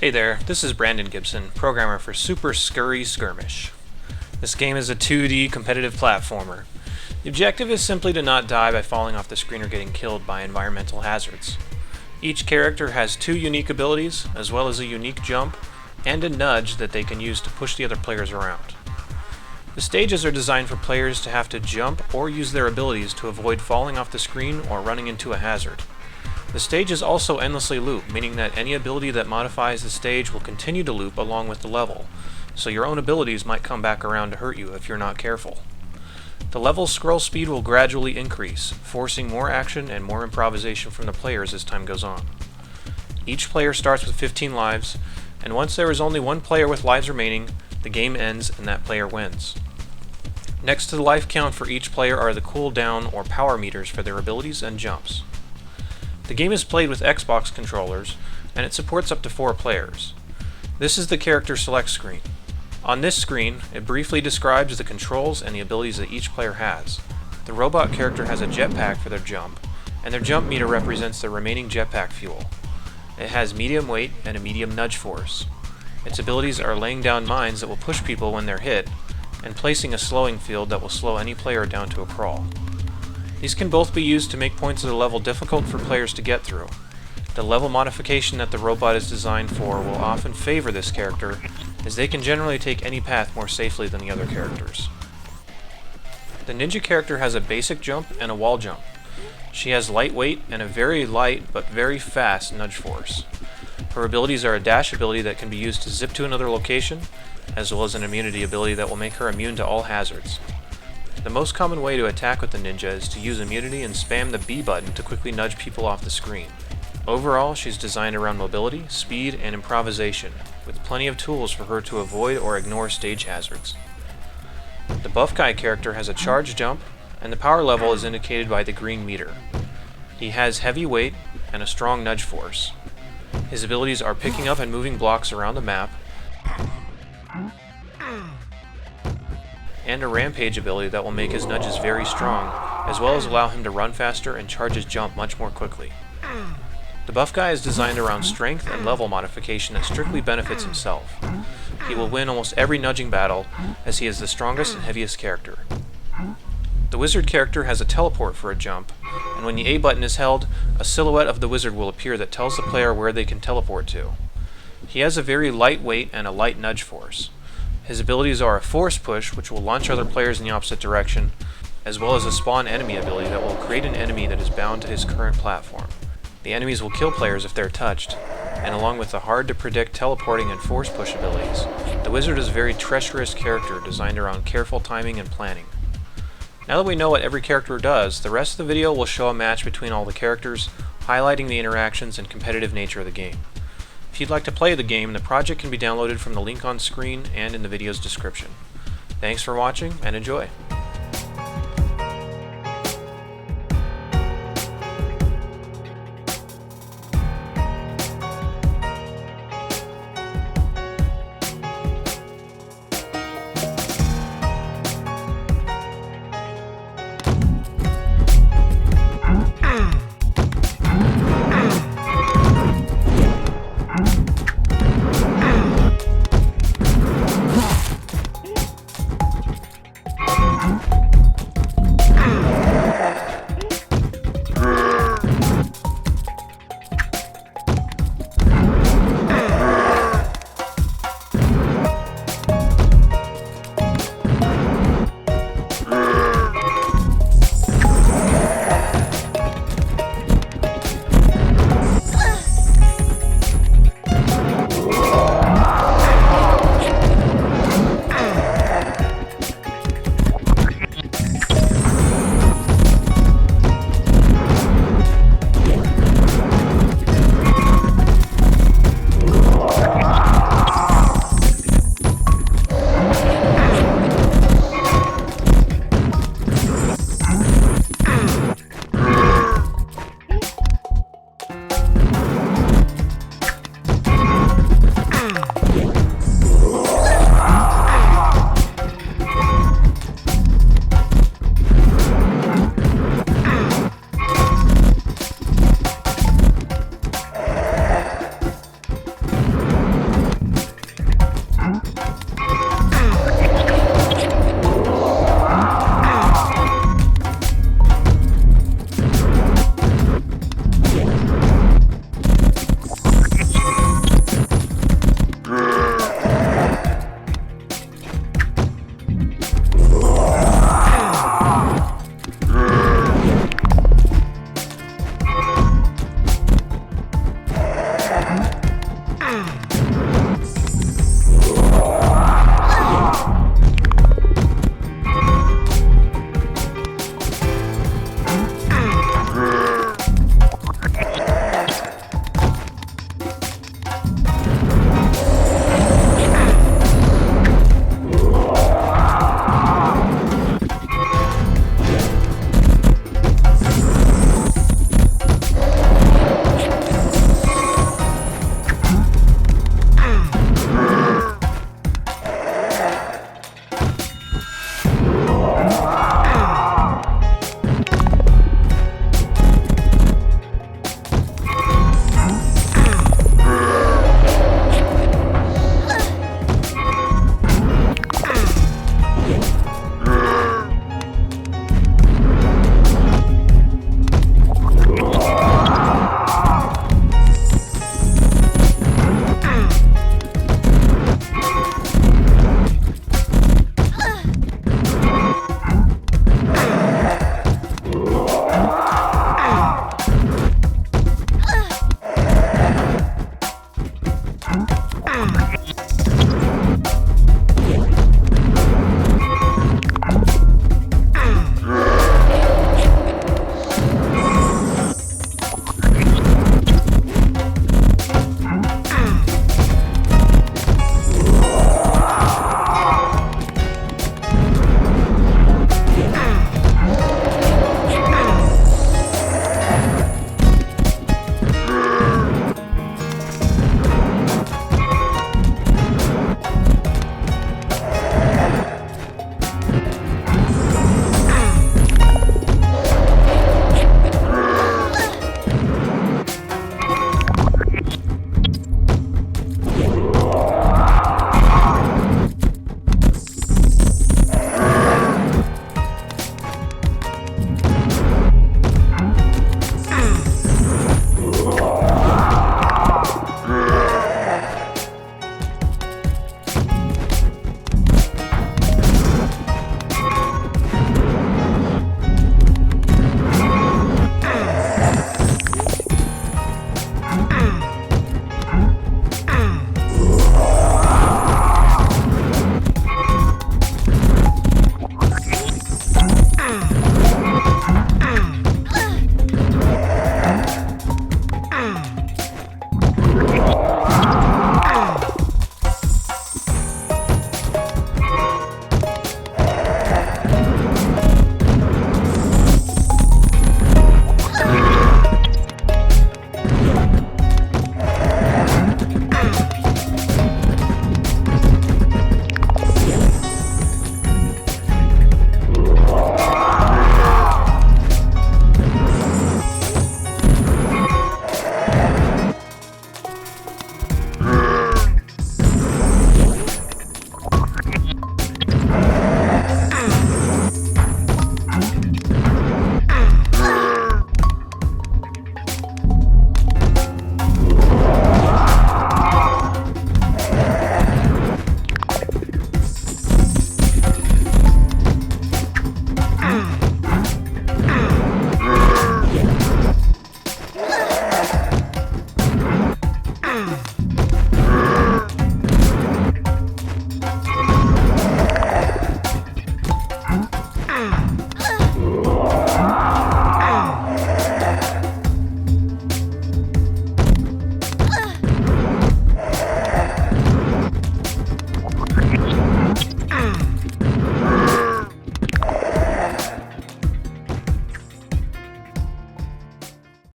Hey there, this is Brandon Gibson, programmer for Scurry Skirmish. This game is a 2D competitive platformer. The objective is simply to not die by falling off the screen or getting killed by environmental hazards. Each character has 2 unique abilities, as well as a unique jump, and a nudge that they can use to push the other players around. The stages are designed for players to have to jump or use their abilities to avoid falling off the screen or running into a hazard. The stages also endlessly loop, meaning that any ability that modifies the stage will continue to loop along with the level, so your own abilities might come back around to hurt you if you're not careful. The level's scroll speed will gradually increase, forcing more action and more improvisation from the players as time goes on. Each player starts with 15 lives, and once there is only one player with lives remaining, the game ends and that player wins. Next to the life count for each player are the cooldown or power meters for their abilities and jumps. The game is played with Xbox controllers, and it supports up to 4 players. This is the character select screen. On this screen, it briefly describes the controls and the abilities that each player has. The robot character has a jetpack for their jump, and their jump meter represents their remaining jetpack fuel. It has medium weight and a medium nudge force. Its abilities are laying down mines that will push people when they're hit, and placing a slowing field that will slow any player down to a crawl. These can both be used to make points of the level difficult for players to get through. The level modification that the robot is designed for will often favor this character, as they can generally take any path more safely than the other characters. The ninja character has a basic jump and a wall jump. She has lightweight and a very light but very fast nudge force. Her abilities are a dash ability that can be used to zip to another location, as well as an immunity ability that will make her immune to all hazards. The most common way to attack with the ninja is to use immunity and spam the B button to quickly nudge people off the screen. Overall, she's designed around mobility, speed, and improvisation, with plenty of tools for her to avoid or ignore stage hazards. The buff guy character has a charge jump, and the power level is indicated by the green meter. He has heavy weight and a strong nudge force. His abilities are picking up and moving blocks around the map, and a rampage ability that will make his nudges very strong, as well as allow him to run faster and charge his jump much more quickly. The buff guy is designed around strength and level modification that strictly benefits himself. He will win almost every nudging battle, as he is the strongest and heaviest character. The wizard character has a teleport for a jump, and when the A button is held, a silhouette of the wizard will appear that tells the player where they can teleport to. He has a very light weight and a light nudge force. His abilities are a force push, which will launch other players in the opposite direction, as well as a spawn enemy ability that will create an enemy that is bound to his current platform. The enemies will kill players if they're touched, and along with the hard-to-predict teleporting and force push abilities, the wizard is a very treacherous character designed around careful timing and planning. Now that we know what every character does, the rest of the video will show a match between all the characters, highlighting the interactions and competitive nature of the game. If you'd like to play the game, the project can be downloaded from the link on screen and in the video's description. Thanks for watching, and enjoy!